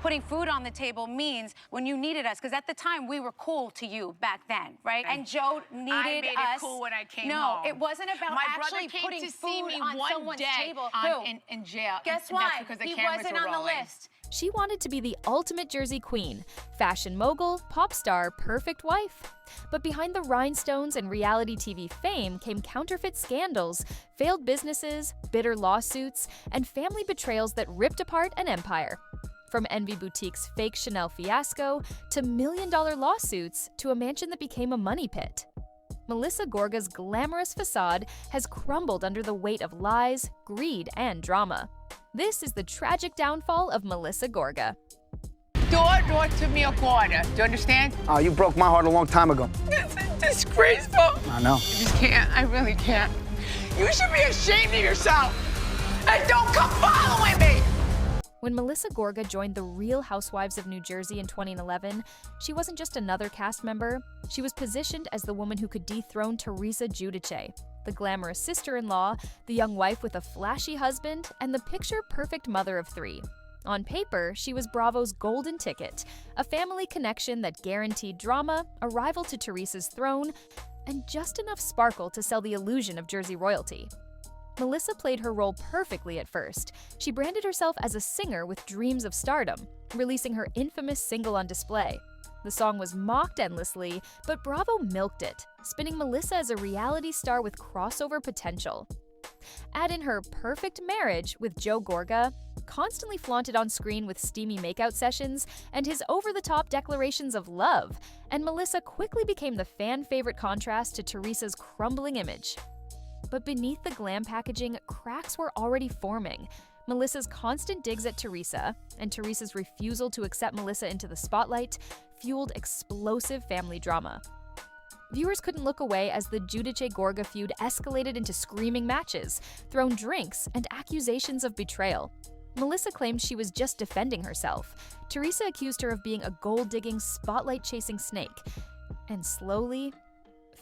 putting food on the table means when you needed us, because at the time we were cool to you back then, right? And Joe needed us. I made it cool when I came home. No, it wasn't about actually putting food on someone's table. In jail. Guess why? He wasn't on the list. She wanted to be the ultimate Jersey queen, fashion mogul, pop star, perfect wife. But behind the rhinestones and reality TV fame came counterfeit scandals, failed businesses, bitter lawsuits, and family betrayals that ripped apart an empire. From Envy Boutique's fake Chanel fiasco, to million-dollar lawsuits, to a mansion that became a money pit. Melissa Gorga's glamorous facade has crumbled under the weight of lies, greed, and drama. This is the tragic downfall of Melissa Gorga. Door to me a quarter. Do you understand? Oh, you broke my heart a long time ago. This is disgraceful. I know. I just can't. I really can't. You should be ashamed of yourself. And don't come following me. When Melissa Gorga joined the Real Housewives of New Jersey in 2011, she wasn't just another cast member. She was positioned as the woman who could dethrone Teresa Giudice, the glamorous sister-in-law, the young wife with a flashy husband, and the picture-perfect mother of three. On paper, she was Bravo's golden ticket, a family connection that guaranteed drama, a rival to Teresa's throne, and just enough sparkle to sell the illusion of Jersey royalty. Melissa played her role perfectly at first. She branded herself as a singer with dreams of stardom, releasing her infamous single on display. The song was mocked endlessly, but Bravo milked it, spinning Melissa as a reality star with crossover potential. Add in her perfect marriage with Joe Gorga, constantly flaunted on screen with steamy makeout sessions, and his over-the-top declarations of love, and Melissa quickly became the fan-favorite contrast to Teresa's crumbling image. But beneath the glam packaging, cracks were already forming. Melissa's constant digs at Teresa, and Teresa's refusal to accept Melissa into the spotlight, fueled explosive family drama. Viewers couldn't look away as the Giudice-Gorga feud escalated into screaming matches, thrown drinks, and accusations of betrayal. Melissa claimed she was just defending herself. Teresa accused her of being a gold-digging, spotlight-chasing snake. And slowly,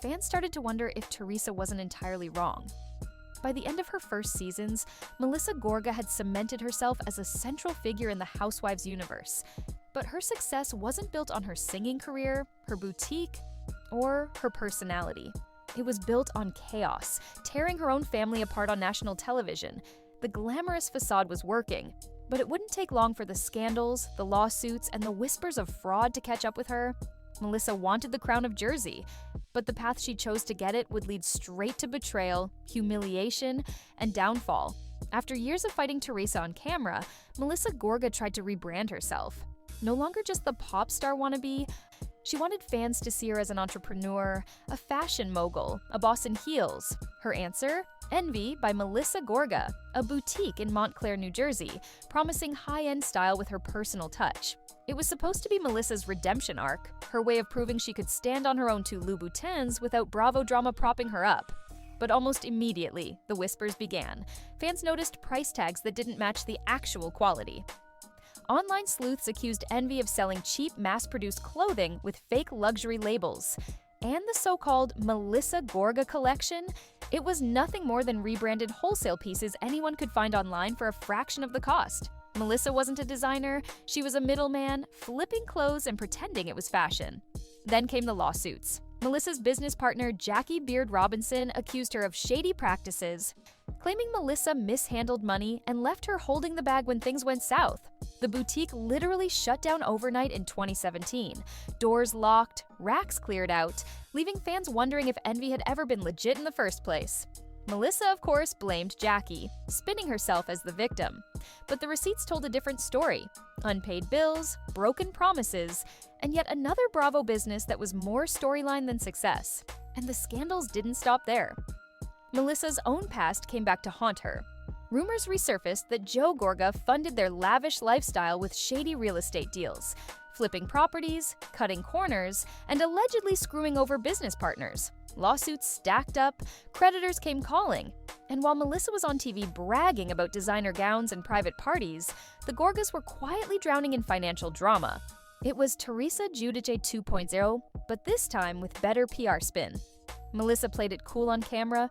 fans started to wonder if Teresa wasn't entirely wrong. By the end of her first seasons, Melissa Gorga had cemented herself as a central figure in the Housewives universe. But her success wasn't built on her singing career, her boutique, or her personality. It was built on chaos, tearing her own family apart on national television. The glamorous facade was working, but it wouldn't take long for the scandals, the lawsuits, and the whispers of fraud to catch up with her. Melissa wanted the crown of Jersey, but the path she chose to get it would lead straight to betrayal, humiliation, and downfall. After years of fighting Teresa on camera, Melissa Gorga tried to rebrand herself. No longer just the pop star wannabe, she wanted fans to see her as an entrepreneur, a fashion mogul, a boss in heels. Her answer? Envy by Melissa Gorga, a boutique in Montclair, New Jersey, promising high-end style with her personal touch. It was supposed to be Melissa's redemption arc, her way of proving she could stand on her own two Louboutins without Bravo drama propping her up. But almost immediately, the whispers began. Fans noticed price tags that didn't match the actual quality. Online sleuths accused Envy of selling cheap, mass-produced clothing with fake luxury labels. And the so-called Melissa Gorga collection? It was nothing more than rebranded wholesale pieces anyone could find online for a fraction of the cost. Melissa wasn't a designer, she was a middleman, flipping clothes and pretending it was fashion. Then came the lawsuits. Melissa's business partner Jackie Beard Robinson accused her of shady practices, claiming Melissa mishandled money and left her holding the bag when things went south. The boutique literally shut down overnight in 2017. Doors locked, racks cleared out, leaving fans wondering if Envy had ever been legit in the first place. Melissa, of course, blamed Jackie, spinning herself as the victim. But the receipts told a different story. Unpaid bills, broken promises, and yet another Bravo business that was more storyline than success. And the scandals didn't stop there. Melissa's own past came back to haunt her. Rumors resurfaced that Joe Gorga funded their lavish lifestyle with shady real estate deals, flipping properties, cutting corners, and allegedly screwing over business partners. Lawsuits stacked up, creditors came calling, and while Melissa was on TV bragging about designer gowns and private parties, the Gorgas were quietly drowning in financial drama. It was Teresa Giudice 2.0, but this time with better PR spin. Melissa played it cool on camera,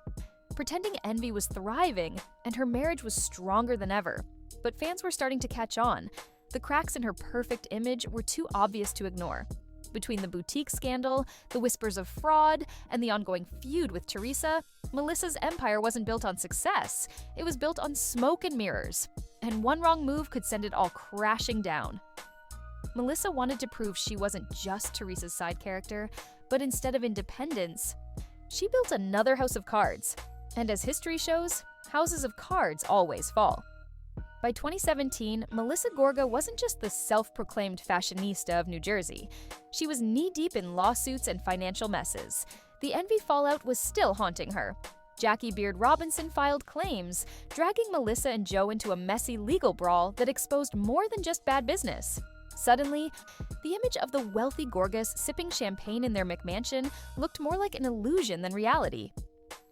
pretending Envy was thriving and her marriage was stronger than ever. But fans were starting to catch on. The cracks in her perfect image were too obvious to ignore. Between the boutique scandal, the whispers of fraud, and the ongoing feud with Teresa, Melissa's empire wasn't built on success. It was built on smoke and mirrors. And one wrong move could send it all crashing down. Melissa wanted to prove she wasn't just Teresa's side character, but instead of independence, she built another house of cards. And as history shows, houses of cards always fall. By 2017, Melissa Gorga wasn't just the self-proclaimed fashionista of New Jersey. She was knee-deep in lawsuits and financial messes. The envy fallout was still haunting her. Jackie Beard Robinson filed claims, dragging Melissa and Joe into a messy legal brawl that exposed more than just bad business. Suddenly, the image of the wealthy Gorgas sipping champagne in their McMansion looked more like an illusion than reality.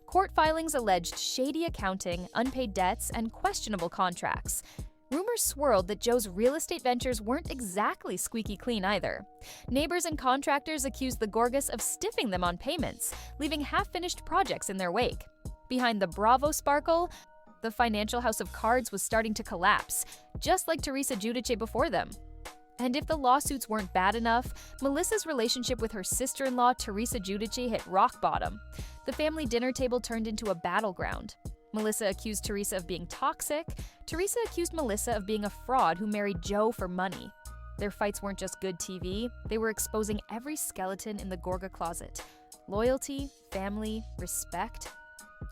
Court filings alleged shady accounting, unpaid debts, and questionable contracts. Rumors swirled that Joe's real estate ventures weren't exactly squeaky clean either. Neighbors and contractors accused the Gorgas of stiffing them on payments, leaving half-finished projects in their wake. Behind the Bravo sparkle, the financial house of cards was starting to collapse, just like Teresa Giudice before them. And if the lawsuits weren't bad enough, Melissa's relationship with her sister-in-law Teresa Giudice hit rock bottom. The family dinner table turned into a battleground. Melissa accused Teresa of being toxic. Teresa accused Melissa of being a fraud who married Joe for money. Their fights weren't just good TV, they were exposing every skeleton in the Gorga closet. Loyalty, family, respect,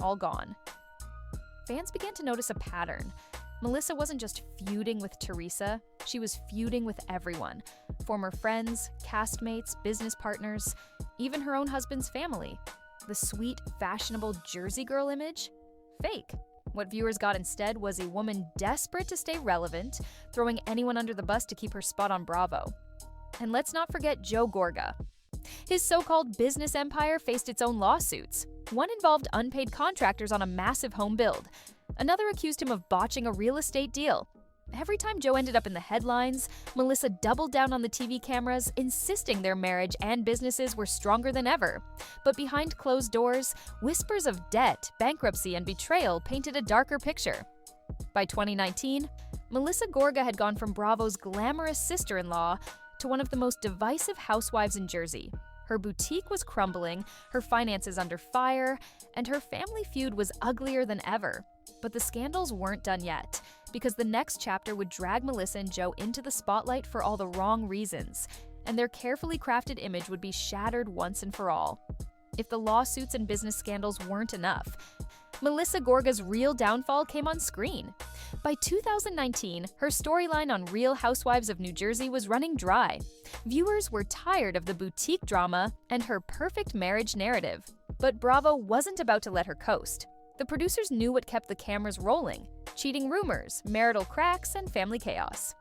all gone. Fans began to notice a pattern. Melissa wasn't just feuding with Teresa, she was feuding with everyone. Former friends, castmates, business partners, even her own husband's family. The sweet, fashionable Jersey girl image? Fake. What viewers got instead was a woman desperate to stay relevant, throwing anyone under the bus to keep her spot on Bravo. And let's not forget Joe Gorga. His so-called business empire faced its own lawsuits. One involved unpaid contractors on a massive home build. Another accused him of botching a real estate deal. Every time Joe ended up in the headlines, Melissa doubled down on the TV cameras, insisting their marriage and businesses were stronger than ever. But behind closed doors, whispers of debt, bankruptcy, and betrayal painted a darker picture. By 2019, Melissa Gorga had gone from Bravo's glamorous sister-in-law to one of the most divisive housewives in Jersey. Her boutique was crumbling, her finances under fire, and her family feud was uglier than ever. But the scandals weren't done yet, because the next chapter would drag Melissa and Joe into the spotlight for all the wrong reasons, and their carefully crafted image would be shattered once and for all. If the lawsuits and business scandals weren't enough, Melissa Gorga's real downfall came on screen. By 2019, her storyline on Real Housewives of New Jersey was running dry. Viewers were tired of the boutique drama and her perfect marriage narrative. But Bravo wasn't about to let her coast. The producers knew what kept the cameras rolling: cheating rumors, marital cracks, and family chaos.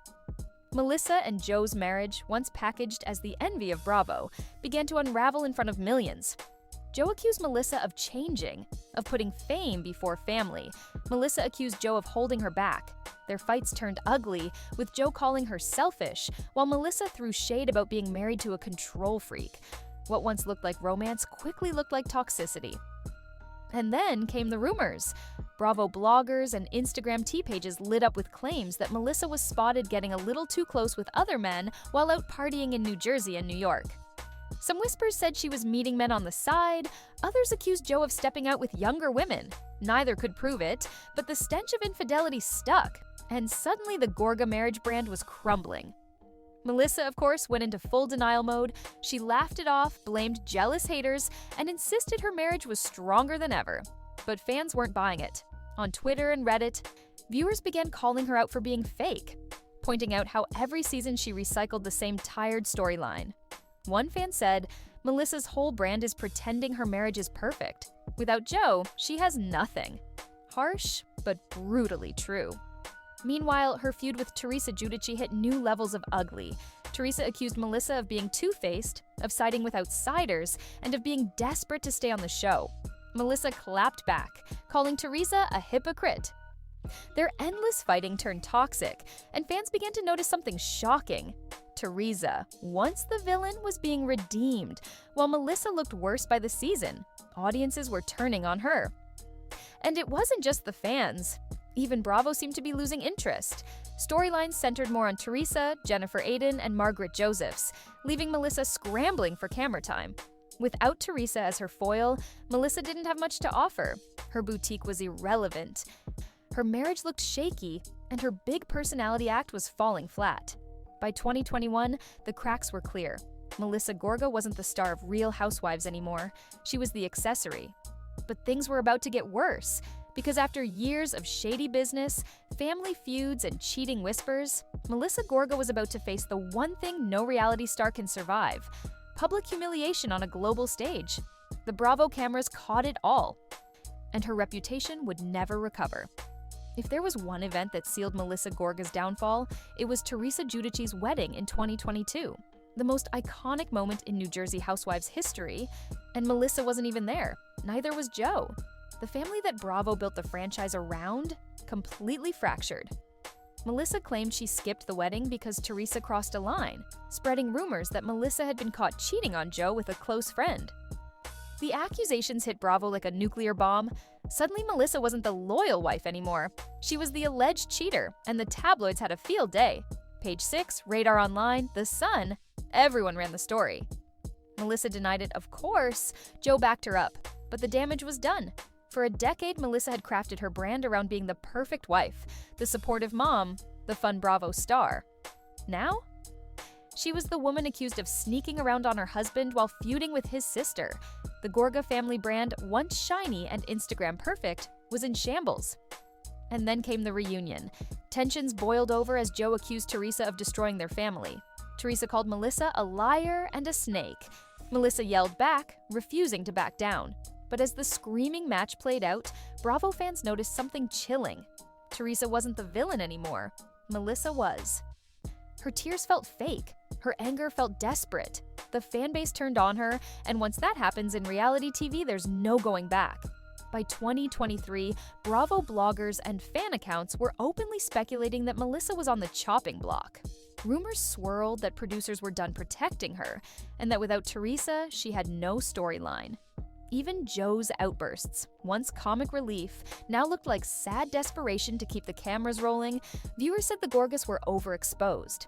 Melissa and Joe's marriage, once packaged as the envy of Bravo, began to unravel in front of millions. Joe accused Melissa of changing, of putting fame before family. Melissa accused Joe of holding her back. Their fights turned ugly, with Joe calling her selfish, while Melissa threw shade about being married to a control freak. What once looked like romance quickly looked like toxicity. And then came the rumors. Bravo bloggers and Instagram tea pages lit up with claims that Melissa was spotted getting a little too close with other men while out partying in New Jersey and New York. Some whispers said she was meeting men on the side, others accused Joe of stepping out with younger women. Neither could prove it, but the stench of infidelity stuck, and suddenly the Gorga marriage brand was crumbling. Melissa, of course, went into full denial mode. She laughed it off, blamed jealous haters, and insisted her marriage was stronger than ever. But fans weren't buying it. On Twitter and Reddit, viewers began calling her out for being fake, pointing out how every season she recycled the same tired storyline. One fan said, "Melissa's whole brand is pretending her marriage is perfect. Without Joe, she has nothing." Harsh, but brutally true. Meanwhile, her feud with Teresa Giudice hit new levels of ugly. Teresa accused Melissa of being two-faced, of siding with outsiders, and of being desperate to stay on the show. Melissa clapped back, calling Teresa a hypocrite. Their endless fighting turned toxic, and fans began to notice something shocking. Teresa, once the villain, was being redeemed, while Melissa looked worse by the season. Audiences were turning on her. And it wasn't just the fans. Even Bravo seemed to be losing interest. Storylines centered more on Teresa, Jennifer Aiden, and Margaret Josephs, leaving Melissa scrambling for camera time. Without Teresa as her foil, Melissa didn't have much to offer. Her boutique was irrelevant. Her marriage looked shaky, and her big personality act was falling flat. By 2021, the cracks were clear. Melissa Gorga wasn't the star of Real Housewives anymore. She was the accessory. But things were about to get worse, because after years of shady business, family feuds, and cheating whispers, Melissa Gorga was about to face the one thing no reality star can survive: public humiliation on a global stage. The Bravo cameras caught it all, and her reputation would never recover. If there was one event that sealed Melissa Gorga's downfall, it was Teresa Giudice's wedding in 2022, the most iconic moment in New Jersey Housewives history, and Melissa wasn't even there. Neither was Joe. The family that Bravo built the franchise around completely fractured. Melissa claimed she skipped the wedding because Teresa crossed a line, spreading rumors that Melissa had been caught cheating on Joe with a close friend. The accusations hit Bravo like a nuclear bomb. Suddenly, Melissa wasn't the loyal wife anymore. She was the alleged cheater, and the tabloids had a field day. Page 6, Radar Online, The Sun, everyone ran the story. Melissa denied it, of course. Joe backed her up, but the damage was done. For a decade, Melissa had crafted her brand around being the perfect wife, the supportive mom, the fun Bravo star. Now? She was the woman accused of sneaking around on her husband while feuding with his sister. The Gorga family brand, once shiny and Instagram perfect, was in shambles. And then came the reunion. Tensions boiled over as Joe accused Teresa of destroying their family. Teresa called Melissa a liar and a snake. Melissa yelled back, refusing to back down. But as the screaming match played out, Bravo fans noticed something chilling. Teresa wasn't the villain anymore. Melissa was. Her tears felt fake. Her anger felt desperate. The fan base turned on her, and once that happens in reality TV, there's no going back. By 2023, Bravo bloggers and fan accounts were openly speculating that Melissa was on the chopping block. Rumors swirled that producers were done protecting her, and that without Teresa, she had no storyline. Even Joe's outbursts, once comic relief, now looked like sad desperation to keep the cameras rolling. Viewers said the Gorgas were overexposed,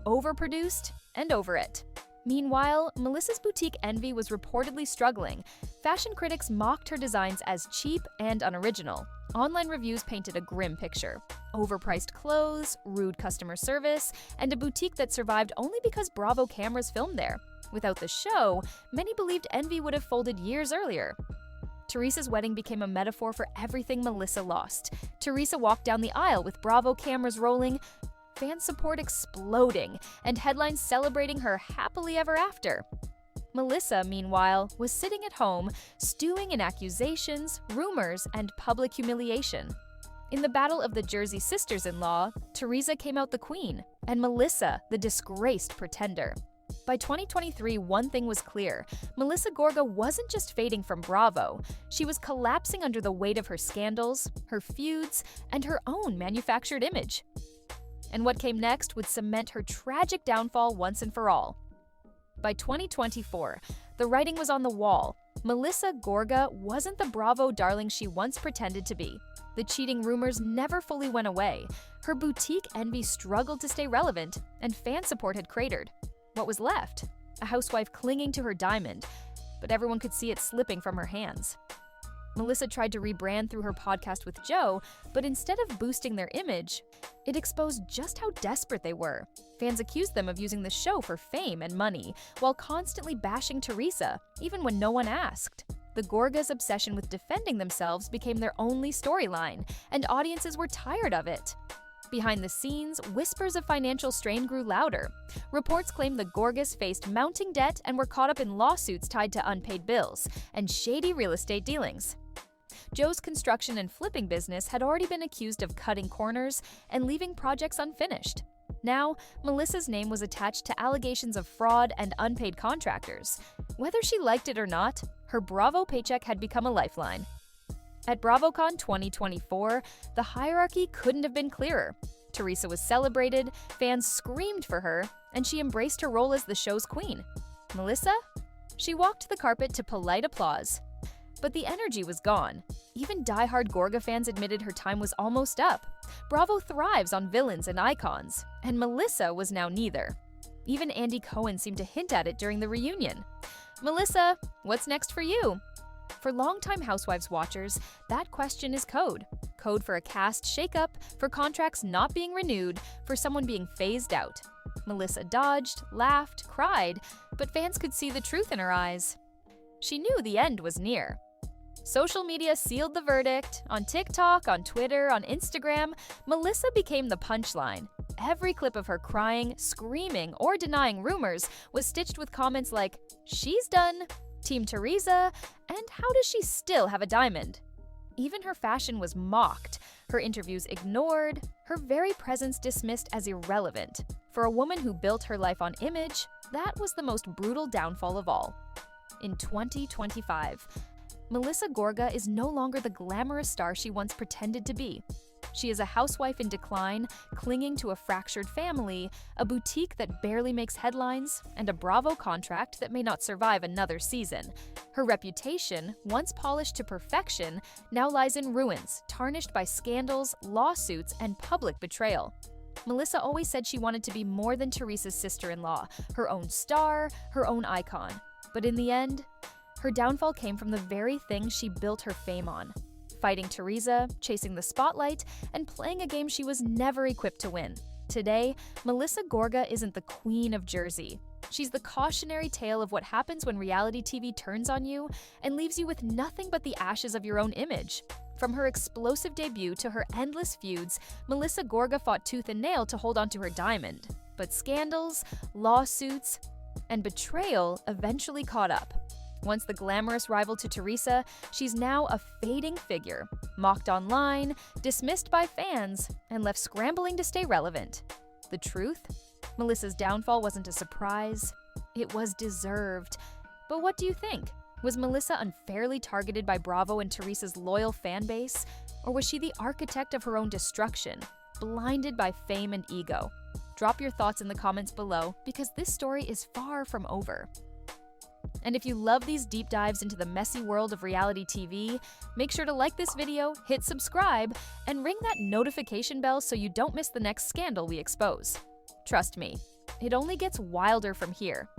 overproduced, and over it. Meanwhile, Melissa's boutique envy was reportedly struggling. Fashion critics mocked her designs as cheap and unoriginal. Online reviews painted a grim picture: overpriced clothes, rude customer service, and a boutique that survived only because Bravo cameras filmed there. Without the show, many believed envy would have folded years earlier. Teresa's wedding became a metaphor for everything Melissa lost. Teresa walked down the aisle with Bravo cameras rolling, fan support exploding, and headlines celebrating her happily ever after. Melissa, meanwhile, was sitting at home, stewing in accusations, rumors, and public humiliation. In the battle of the Jersey sisters-in-law, Teresa came out the queen, and Melissa the disgraced pretender. By 2023, one thing was clear: Melissa Gorga wasn't just fading from Bravo, she was collapsing under the weight of her scandals, her feuds, and her own manufactured image. And what came next would cement her tragic downfall once and for all. By 2024, the writing was on the wall. Melissa Gorga wasn't the Bravo darling she once pretended to be. The cheating rumors never fully went away. Her boutique envy struggled to stay relevant, and fan support had cratered. What was left? A housewife clinging to her diamond, but everyone could see it slipping from her hands. Melissa tried to rebrand through her podcast with Joe, but instead of boosting their image, it exposed just how desperate they were. Fans accused them of using the show for fame and money, while constantly bashing Teresa, even when no one asked. The Gorgas' obsession with defending themselves became their only storyline, and audiences were tired of it. Behind the scenes, whispers of financial strain grew louder. Reports claimed the Gorgas faced mounting debt and were caught up in lawsuits tied to unpaid bills and shady real estate dealings. Joe's construction and flipping business had already been accused of cutting corners and leaving projects unfinished. Now, Melissa's name was attached to allegations of fraud and unpaid contractors. Whether she liked it or not, her Bravo paycheck had become a lifeline. At BravoCon 2024, the hierarchy couldn't have been clearer. Teresa was celebrated, fans screamed for her, and she embraced her role as the show's queen. Melissa? She walked the carpet to polite applause. But the energy was gone. Even die-hard Gorga fans admitted her time was almost up. Bravo thrives on villains and icons, and Melissa was now neither. Even Andy Cohen seemed to hint at it during the reunion. Melissa, what's next for you? For longtime Housewives watchers, that question is code. Code for a cast shakeup, for contracts not being renewed, for someone being phased out. Melissa dodged, laughed, cried, but fans could see the truth in her eyes. She knew the end was near. Social media sealed the verdict. On TikTok, on Twitter, on Instagram, Melissa became the punchline. Every clip of her crying, screaming, or denying rumors was stitched with comments like, "She's done," "Team Teresa," and "How does she still have a diamond?" Even her fashion was mocked, her interviews ignored, her very presence dismissed as irrelevant. For a woman who built her life on image, that was the most brutal downfall of all. In 2025, Melissa Gorga is no longer the glamorous star she once pretended to be. She is a housewife in decline, clinging to a fractured family, a boutique that barely makes headlines, and a Bravo contract that may not survive another season. Her reputation, once polished to perfection, now lies in ruins, tarnished by scandals, lawsuits, and public betrayal. Melissa always said she wanted to be more than Teresa's sister-in-law, her own star, her own icon. But in the end, her downfall came from the very thing she built her fame on: fighting Teresa, chasing the spotlight, and playing a game she was never equipped to win. Today, Melissa Gorga isn't the queen of Jersey. She's the cautionary tale of what happens when reality TV turns on you and leaves you with nothing but the ashes of your own image. From her explosive debut to her endless feuds, Melissa Gorga fought tooth and nail to hold onto her diamond. But scandals, lawsuits, and betrayal eventually caught up. Once the glamorous rival to Teresa, she's now a fading figure, mocked online, dismissed by fans, and left scrambling to stay relevant. The truth? Melissa's downfall wasn't a surprise. It was deserved. But what do you think? Was Melissa unfairly targeted by Bravo and Teresa's loyal fan base? Or was she the architect of her own destruction, blinded by fame and ego? Drop your thoughts in the comments below, because this story is far from over. And if you love these deep dives into the messy world of reality TV, make sure to like this video, hit subscribe, and ring that notification bell so you don't miss the next scandal we expose. Trust me, it only gets wilder from here.